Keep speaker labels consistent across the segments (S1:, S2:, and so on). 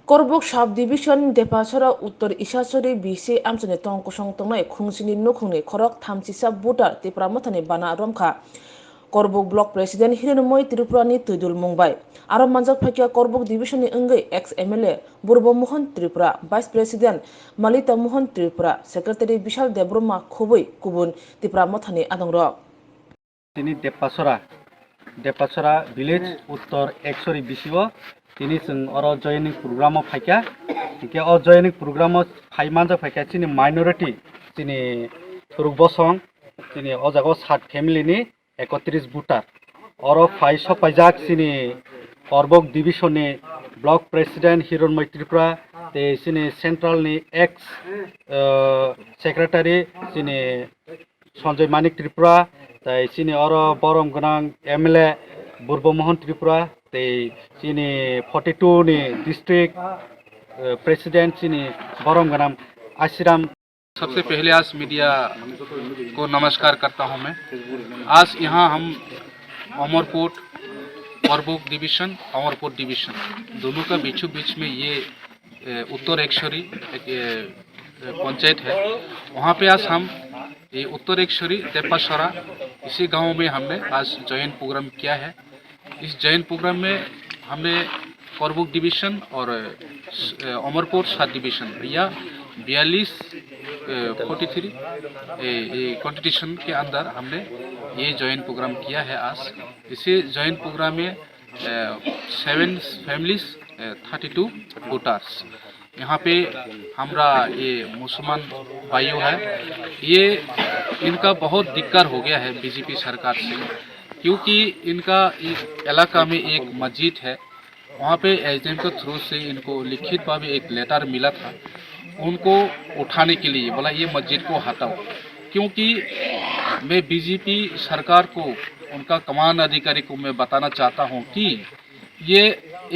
S1: Korbuk Sub Division Depasora Uttor Ishasori BC Amsone Tongkosong Tongai Khungsini Nukhuni Korok Thamsisa Butar Tipramotani Bana Romkha Korbuk Block President Hirenomoi Tripurani Tudul Mumbai Aro Manjak Phakia Korbuk Division ni Engai ex MLA Burbo Mohan Tripura Vice President Malita Mohan Tripura Secretary Bishal Debroma Khobui Kubun Tipramotani Adongrok
S2: Tini Depasora Village Uttor Exori BCO Tini sing oro joining program of Haika Ike o joining program of Haimanja Haika Tini minority Tini Turugbosong Tini Ojago Sat family ni Ekotris Butar Oro Faiso Pajak Tini Korbuk Division ni Block President Hirenomoi Tripura Te Tini Central ni ex Secretary Tini Sanjay Manik Tripura Tai sini oro borom gonang MLA Burbo Mohan Tripura tai sini 42 ni district president sini borom gonang आशीराम।
S3: सबसे पहले आज media को नमस्कार करता हूं मैं। आज यहां हम अमरकोट कोरबुक डिवीजन अमरकोट डिवीजन दोनों का बीचों बीच में ये उत्तर एक्शरी पंचायत है। वहां पे आज हम ये उत्तर एक्शरी देपासरा इसी गांव में हमने आज जॉइंट प्रोग्राम किया है। इस जॉइंट प्रोग्राम में हमने कोरबुक डिवीजन और अमरकोट सब डिवीजन या 42-43 कॉन्स्टिट्यूशन के अंदर हमने ये जॉइंट प्रोग्राम किया है। आज इसी जॉइंट प्रोग्राम में 7 फैमिलीज 32 वोटर्स यहाँ पे हमारा ये मुसलमान भाइयों है। ये इनका बहुत दिक्कत हो गया है बीजेपी सरकार से, क्योंकि इनका इस इलाका में एक मस्जिद है। वहाँ पे एजेंट के थ्रू से इनको लिखित भाव में एक लेटर मिला था उनको उठाने के लिए। बोला ये मस्जिद को हटाओ, क्योंकि मैं बीजेपी सरकार को उनका कमान अधिकारी को मैं बताना चाहता हूँ कि ये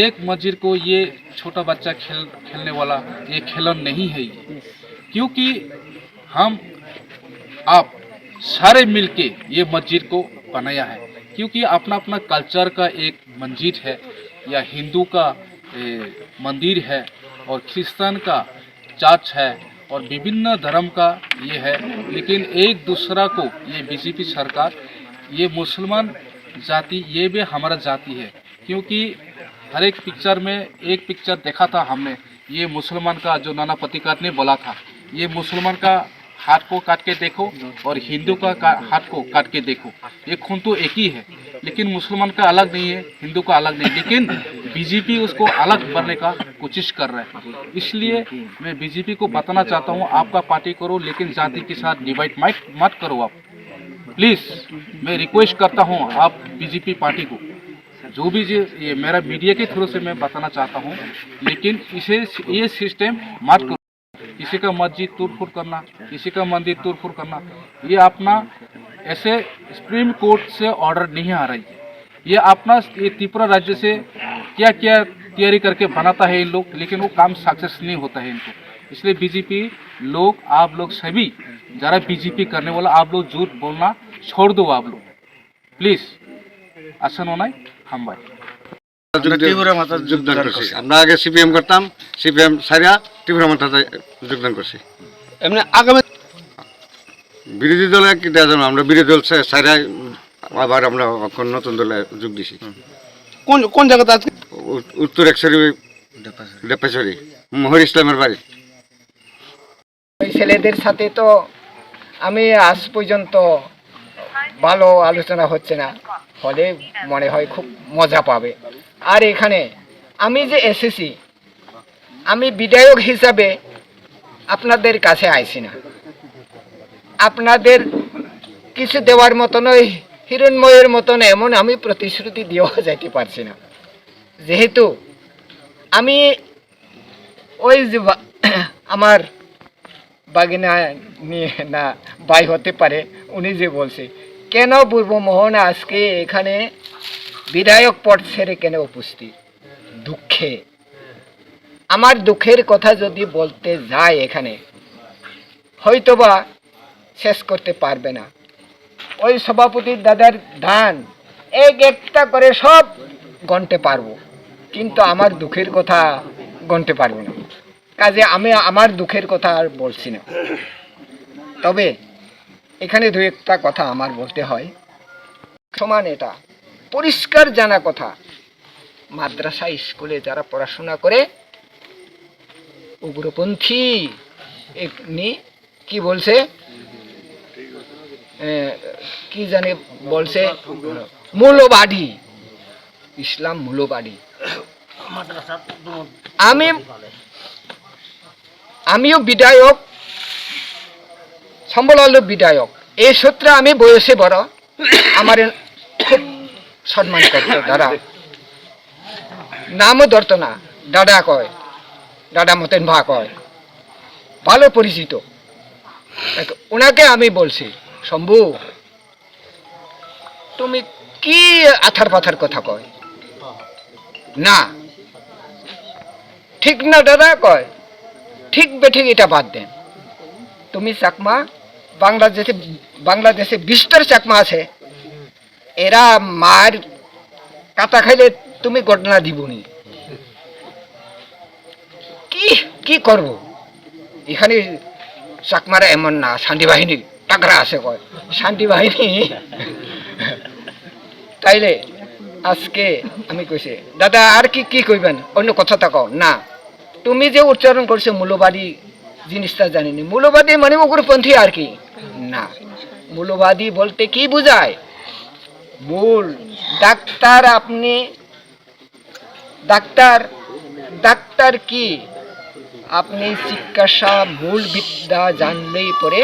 S3: एक मस्जिद को ये छोटा बच्चा खेलने वाला ये खिलौना नहीं है ये, क्योंकि हम आप सारे मिलके ये मस्जिद को बनाया है। क्योंकि अपना अपना कल्चर का एक मस्जिद है या हिंदू का मंदिर है और क्रिश्चियन का चर्च है और विभिन्न धर्म का ये है, लेकिन एक दूसरा को ये बीजेपी सरकार ये मुसलमान जाति ये भी हमारा जाति है। क्योंकि हर एक पिक्चर में एक पिक्चर देखा था हमने, ये मुसलमान का जो नाना पतिकार ने बोला था ये मुसलमान का हाथ को काट के देखो और हिंदू का हाथ को काट के देखो, ये खून तो एक ही है, लेकिन मुसलमान का अलग नहीं है, हिंदू का अलग नहीं। लेकिन बीजेपी उसको अलग करने का कोशिश कर रहा है। इसलिए मैं बीजेपी को बताना चाहता हूँ आपका पार्टी करो, लेकिन जाति के साथ डिवाइड मत करो आप। प्लीज़ मैं रिक्वेस्ट करता हूँ आप बीजेपी पार्टी को, जो भी ये मेरा मीडिया के थ्रू से मैं बताना चाहता हूँ, लेकिन इसे ये सिस्टम मत करो। किसी का मस्जिद तोड़फोड़ करना, किसी का मंदिर तोड़फोड़ करना, ये अपना ऐसे सुप्रीम कोर्ट से ऑर्डर नहीं आ रही है। ये अपना ये त्रिपुरा राज्य से क्या क्या तैयारी करके बनाता है इन लोग, लेकिन वो काम सक्सेस नहीं होता है इनको। इसलिए बीजेपी लोग, आप लोग सभी जरा बीजेपी करने वाला आप लोग झूठ बोलना छोड़ दो। आप लोग प्लीज आसन होना हम भाई
S4: ত্রিপুরা মাতা যোগদান করছি। আমরা আগে সিপিএম করতাম, সিপিএম সারিয়া ত্রিপুরা মাতাতে যোগদান করছি। এমনি আগামী বিরোধী দলে কি দেওয়া যাবে, আমরা বিরোধী দল সারিয়া আবার আমরা নতুন দলে যোগ দিছি। কোন কোন জায়গাতে আজকে? উত্তর একশরি ডেপাশরি মহর ইসলামের বাড়ি।
S5: ছেলেদের সাথে তো আমি আজ পর্যন্ত ভালো আলোচনা হচ্ছে না, ফলে মনে হয় খুব মজা পাবে। আর এখানে আমি যে এসেছি, আমি বিধায়ক হিসাবে আপনাদের কাছে আইছি না, আপনাদের কিছু দেওয়ার মতো নয়, হিরণময়ের মতন এমন আমি প্রতিশ্রুতি দিয়েও যাইতে পারছি না। যেহেতু আমি ওই যে আমার বাগিনা নিয়ে না ভাই হতে পারে, উনি যে বলছে কেন বুর্বমোহন আজকে এখানে বিধায়ক পদ ছেড়ে কেন উপস্থিত, দুঃখে আমার দুঃখের কথা যদি বলতে যায় এখানে হয়তোবা শেষ করতে পারবে না। ওই সভাপতির দাদার ধান এক একটা করে সব গণতে পারবো, কিন্তু আমার দুঃখের কথা গণতে পারবো না। কাজে আমি আমার দুঃখের কথা আর বলছি না। তবে এখানে দু একটা কথা আমার বলতে হয়। সমান এটা পরিষ্কার জানা কথা, মাদ্রাসা স্কুলে যারা পড়াশোনা করে উগ্রপন্থী এমনি কি বলছে, কি জানি বলছে, মূলবাদী, ইসলাম মূলবাদী। আমিও বিধায়ক, সম্বলাল বিধায়ক, এই সূত্রে আমি বয়সে বড়, আমার খুব সম্মান করত দাদা, নামও ধরত না, দাদা কয়, দাদা মতেন ভা কয়, ভালো পরিচিত। ওনাকে আমি বলছি, শম্ভু তুমি কি আথার পাথার কথা কয় না, ঠিক না দাদা কয়, ঠিক বেঠিক এটা বাদ দেন। তুমি চাকমা, বাংলাদেশে 20টার চাকমা আছে, এরা মার কাটা খাইলে তুমি ঘটনা দিবনি। কি করব, এখানে চাকমারা এমন না, শান্তি বাহিনী টাকরা আছে কয়, শান্তি বাহিনী। তাইলে আজকে আমি কইছে দাদা আর কি কইবেন, অন্য কথা তা কও না। তুমি যে উচ্চারণ করছো মূল্যবাদী, জিনিসটা জানিনি। মূল্যবাদী মানে উগ্রপন্থী আর কি না। মূল্যবাদী বলতে কি বোঝায়? মূল ডাক্তার, আপনি ডাক্তার কি আপনি চিকিৎসা মূল বিদ্যা জানলেই পরে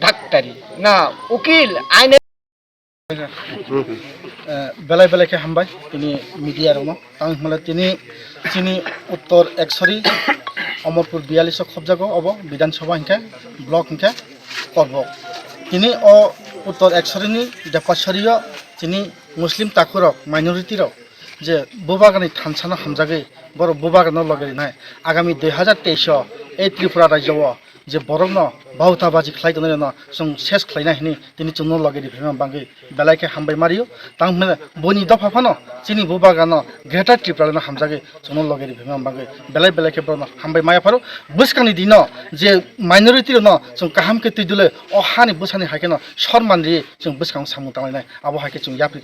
S5: ডাক্তারি না, উকিল আইনে
S6: বেলায় বেলাকে হামবাই তিনি মিডিয়ার তাহলে তিনি উত্তর 1 অমরপুর 42 খবজাগো অব বিধানসভা হিংখা ব্লক হিংখা করব। তিনি উত্তর 1 দেপাশরীয় তিনি মুসলিম তাকুরক মাইনরিটিরক যে বুবাগানি থানসানো হামজাগে বড় বুবাগানো লগেরি নাই আগামী 2023 এই ত্রিপুরা রাজ্য যে বরং বাহুতাবাজি খাইदों जों सेस खालायना हिनी दिनै चुनो लगेरि भेमा बांगै बेलायके हामबाय मारियो तां मे बनि दफाफानो चिनि बुबागानो ग्रेटर ट्रिप्रानो हामजागे चुनो लगेरि भेमा बांगै बेलायके बरनो हामबाय मायाफारो बुसकानि दिनो जे माइनरिटी न जों काहामके तुइदुले अ हानि बुसानि हाकेनो सरमानरि जों बुसकां सामु तांलायनाय आबो हाके जों याप्रि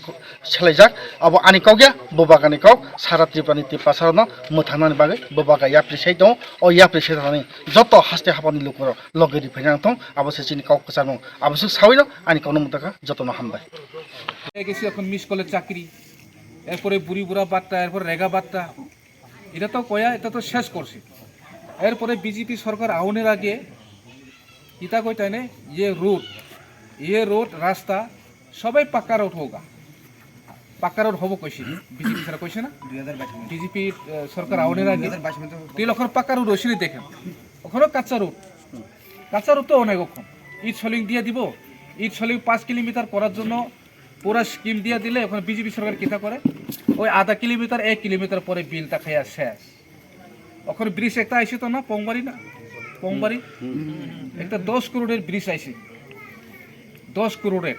S6: सेलायजाक आबो आनि कावगे बुबागानि काव सारा त्रिपुरानि तिपासारनो मोथानानि बागै बुबागा याप्रि साइ दं अ याप्रि सेरानि जत हास्ते हाबानि लोकरो लगेरि भेना थं আবশ্যক চিনি কাউ কাছানো আবশ্যক সাউইল আনি কোনো মতকা যত্ন হামবাই
S7: গেছি এখন মিস কলেজ চাকরি, এরপরে বুড়ি বুড়া বার্তা, এরপরে রেগা বার্তা, এটা তো কয়া, এটা তো শেষ করছে। এরপরে বিজেপি সরকার আউনের আগে ইতা কই তাই ইয়ে রোড রাস্তা সবাই পাক্কা রোড হোগা, পাক্কা রোড হবো কইছি, বিজেপি সরকার কইছে না 2022 বিজেপি সরকার আউনের আগে 3 লক্ষ পাক্কা রোড হইছে দেখেন, ওখানেও কাঁচা রোড তো অনেক, ওখান ইট সলিং দিয়ে দিব, ইট সলিং 5 কিলোমিটার করার জন্য পুরা স্কিম দিয়ে দিলে ওখানে বিজেপি সরকার কিতা করে, ওই আধা কিলোমিটার 1 কিলোমিটার পরে বিলটা খাইয়া শেষ। ওখানে ব্রিজ একটা আইসি তো না, পংবাড়ি একটা 10 করোড়ের ব্রিজ আইসি, 10 করোড়ের।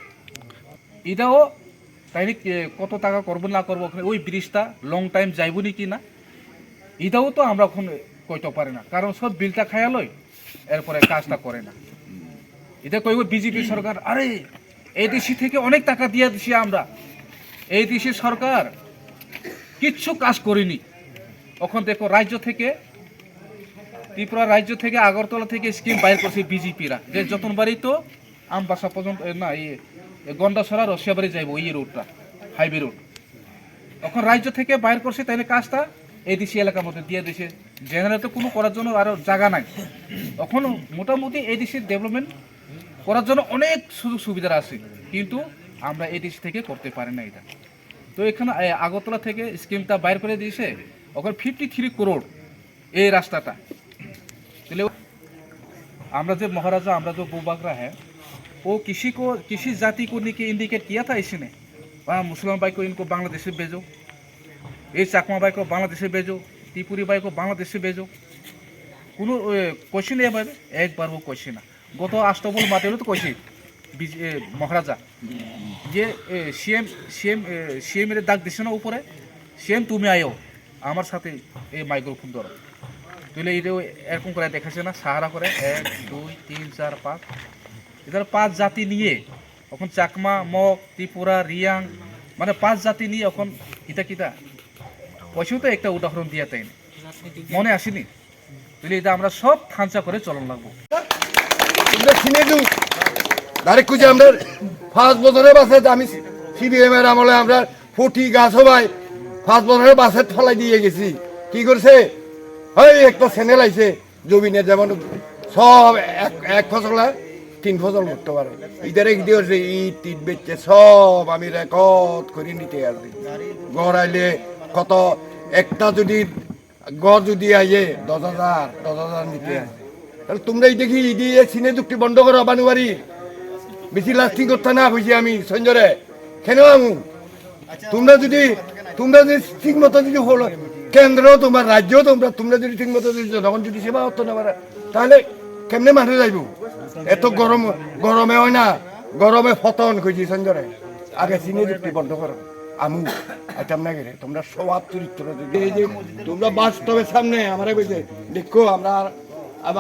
S7: এটাও তাইলে কত টাকা করবো না করবো, ওখানে ওই ব্রিজটা লং টাইম যাইব নাকি না, এটাও তো আমরা ওখানে কইতে পারি না, কারণ সব বিলটা খাইয়া লই এরপরে কাজটা করে না। এটা কইব বিজেপি সরকার, আরে এডিসি থেকে অনেক টাকা দিয়ে দিছি আমরা, এডিসি সরকার কিচ্ছু কাজ করেনি। এখন দেখো রাজ্য থেকে, ত্রিপুরা রাজ্য থেকে, আগরতলা থেকে স্কিম বাইর করছে বিজেপিরা, যে যতনবাড়ি তো আমবাসা পর্যন্ত না, গন্ডাছড়া রসিয়াবাড়ি যাইব এই রোডটা, হাইওয়ে রোড, এখন রাজ্য থেকে বাইর করছে, তাইলে কাজটা এডিসি এলাকার মধ্যে দিয়ে দিয়েছে। জেনারেল তো কোনো করার জন্য আরও জায়গা নাই, এখন মোটামুটি এডিসির ডেভেলপমেন্ট করার জন্য অনেক সুযোগ সুবিধা আছে, কিন্তু আমরা এডিসি থেকে করতে পারি না এটা। তো এখানে আগরতলা থেকে স্কিমটা বাইর করে দিয়েছে, ওখানে 53 করোড় এই রাস্তাটা। তাহলে আমরা যে महाराजा, আমরা जो बुबागरा है, वो किसी जाति को इंडिकेट किया था इसने, वहाँ मुसलमान भाई को इनको बांग्लादेश से भेजो, ये चाकमा भाई को बांग्लादेश से भेजो, त्रिपुरी भाई को बांग्लादेश से भेजो, কোনো কোয়েশ্চেন এভাবে একবার ও কোয়েশ্চেন না। গত আষ্টবল মাতেও তো কইছি মহারাজা যে সিএম এর ডাক দিছে না উপরে, সিএম তুমি আয়ো, আমার সাথে এই মাইক্রোফোন ধরো, তুলে এটাও এরকম করে দেখাচ্ছে না, সাহারা করে 1 2 3 4 5, এদের 5 জাতি নিয়ে এখন চাকমা, মগ, ত্রিপুরা, রিয়াং, মানে 5 জাতি নিয়ে এখন ইটা কিতা পয়সাও তো একটা উদাহরণ দিয়া তাই মনে আসেনি। তুলে এটা আমরা সব খাঞ্চা করে চলন লাগবো।
S8: আমরা চিনে দিও ডাইরেক্ট খুঁজে আমরা 5 বছরের বাসে আমি সিবিএম এর আমলে আমরা 40 গাছ হবাই 5 বছরের বাসে ফলাই দিয়ে গেছি। কি করছে ওই একটা চ্যানেল আইছে জমিনে যেমন সব এক ফসল 3 ফসল করতে পারে, ইদারে কি দিয়েছে ইট বেচছে সব আমি রেকর্ড করে নিতে আসি। গড় আইলে কত একটা যদি গড় যদি আইয়ে 10,000 নিতে আসে। তাহলে তোমরাই দেখি দিয়ে সিনে চুক্তি বন্ধ করো বানুবাড়ি, বেশি লাস্টিং করতে না বুঝি আমি সঞ্জরে কেন আমু। তোমরা যদি ঠিক মতো যদি হলো কেন্দ্র তোমার রাজ্য তোমরা যদি ঠিক মতো যদি জনগণ যদি সেবা হতো না পারে তাহলে কেমনে মানুষ যাইব। এত গরমে হয় না, গরমে ফতন খুঁজি সঞ্জরে আগে সিনে চুক্তি বন্ধ করো আমু। আইতাম না গেলে তোমরা স্বভাব চরিত্র এই যে তোমরা বাস্তবের সামনে আমারে কইছে দেখো আমরা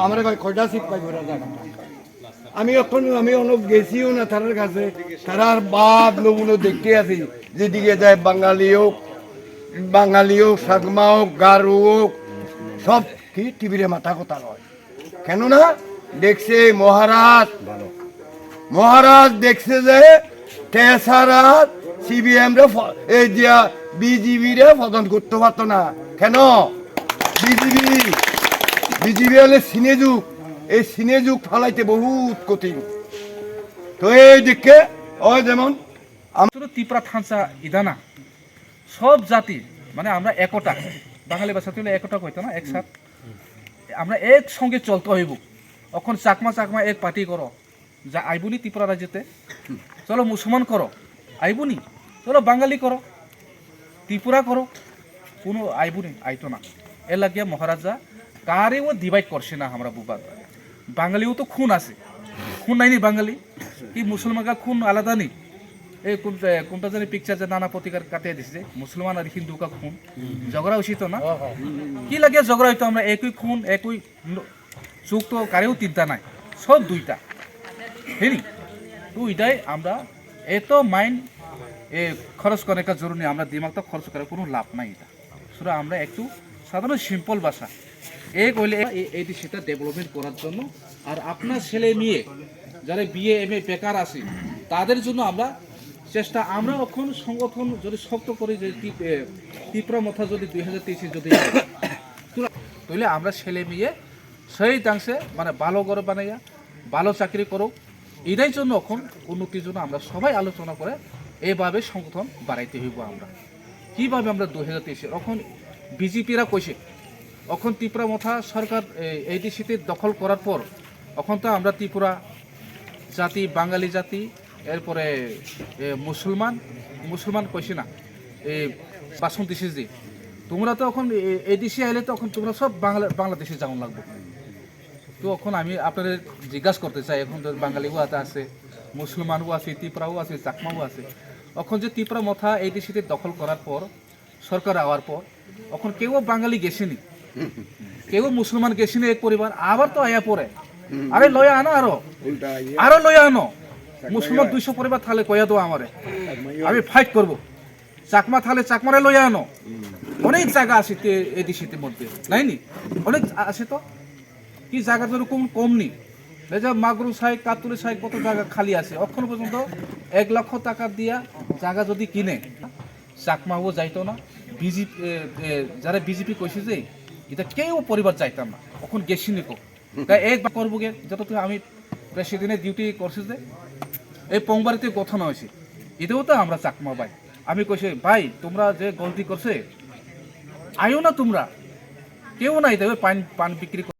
S8: আমার কয়টা সিট পাইব আমি অনেক গেছিও না তার কাছে, তারার বাপ নমুনো দেখতে আছি যেদিকে যায় বাঙালি হোক সাগমা হোক গারু হোক সব কি টিভিরে মাথা কথা নয়। কেননা দেখছে মহারাজ দেখছে যে তেসারাত সিবিএম রে এই দিয়া বিজিবি রে পতন করতে পারতো না। কেন বিজিবি হলে এই সিনে যুগ ফালাইতে বহুত কঠিন। তো এই দিকে ওই যেমন
S7: ত্রিপুরা থানসা ইদানা সব জাতি মানে আমরা একটা বাঙালি ভাষা তুলে একটা কইতো না, একসাথ আমরা একসঙ্গে চলতে হইব। এখন চাকমা এক পার্টি করো যা আইবুনি ত্রিপুরা রাজ্যতে, চলো মুসলমান করো আইবুনি, চলো বাঙালি করো ত্রিপুরা করো, কোনো আইবুনি আইতো না। এর লাগিয়া মহারাজা কারেও ডিভাইড করছে না। আমরা বুবা বাঙালিও তো খুন আছে, খুন নাই নি বাঙালি কি মুসলমানরা খুন আলাদা নেই। এই কোনটা জানি পিকচার যে নানা প্রতিকার কাটিয়ে দিচ্ছে মুসলমান আর হিন্দু কা খুন ঝগড়া উচিত না, কি লাগে ঝগড়া হইতো। আমরা একই খুন একই চোখ তো কারেও চিন্তা নাই, সব দুইটা হেনি। তো এটাই আমরা এত মাইন্ড খরচ করে একটা জরুরি, আমরা দিমাগ তো খরচ করার কোনো লাভ নাই। এটা শুধু আমরা একটু সাধারণ সিম্পল ভাষা কইলে এইটি সেটা ডেভেলপমেন্ট করার জন্য। আর আপনার ছেলে মেয়ে যারা বিএ এমএ বেকার আছে তাদের জন্য আমরা চেষ্টা, আমরা এখন সংগঠন যদি শক্ত করি যে ত্রিপুরা মথা যদি 2023 যদি তাহলে আমরা ছেলে মেয়ে সেই দাংশে মানে ভালো করে বানাইয়া ভালো চাকরি করুক, এটাই জন্য এখন উন্নতির জন্য আমরা সবাই আলোচনা করে এইভাবে সংগঠন বাড়াইতে হইব। আমরা কীভাবে আমরা 2023 এখন বিজেপিরা কইছে এখন ত্রিপুরা মথা সরকার এইডিসিতে দখল করার পর এখন তো আমরা ত্রিপুরা জাতি বাঙালি জাতি এরপরে মুসলমান কইছে না এই বাসন্তী সিজি, তোমরা তো এখন এডিসি আইলে তো এখন তোমরা সব বাংলাদেশে যাওয়ান লাগবে। তো এখন আমি আপনাদের জিজ্ঞাসা করতে চাই, এখন তো বাঙালিও আছে মুসলমানও আছে ত্রিপুরাও আছে চাকমাও আছে, এখন যে ত্রিপুরা মথা এডিসিতে দখল করার পর সরকার আওয়ার পর এখন কেউ বাঙালি গেছেনি, কেউ মুসলমান গেছেনি এক পরিবার, আবার তো আয়া পরে আরে লয়া আনো আরো লয়া আনো মুসলমান 200 পরিবার থালে কয়া দো আমারে, আমি ফাইট করব। চাকমা থালে চাকমারে লয়া আনো, অনেক জায়গা আছে এডিসিতে মধ্যে নাইনি, অনেক আছে তো কি জায়গা তো কম নেই। মাগরু সাহেব কাতুরি সাহেব কত জায়গা খালি আছে, এখন পর্যন্ত 1 লক্ষ টাকা দিয়া জায়গা যদি কিনে চাকমাও যাইতো না। যারা বিজেপি কইছে যে এটা কেউ পরিবার যাইতাম না, এখন গেছি নিকো তাই একবার করবো গে যত আমি প্রেসিডেন্টের ডিউটি করছি যে এই পংবাড়িতে গঠন হয়েছে, এটাও তো আমরা চাকমা ভাই। আমি কইছি ভাই তোমরা যে গলতি করছে আইও না, তোমরা কেউ নাই দেবে পান বিক্রি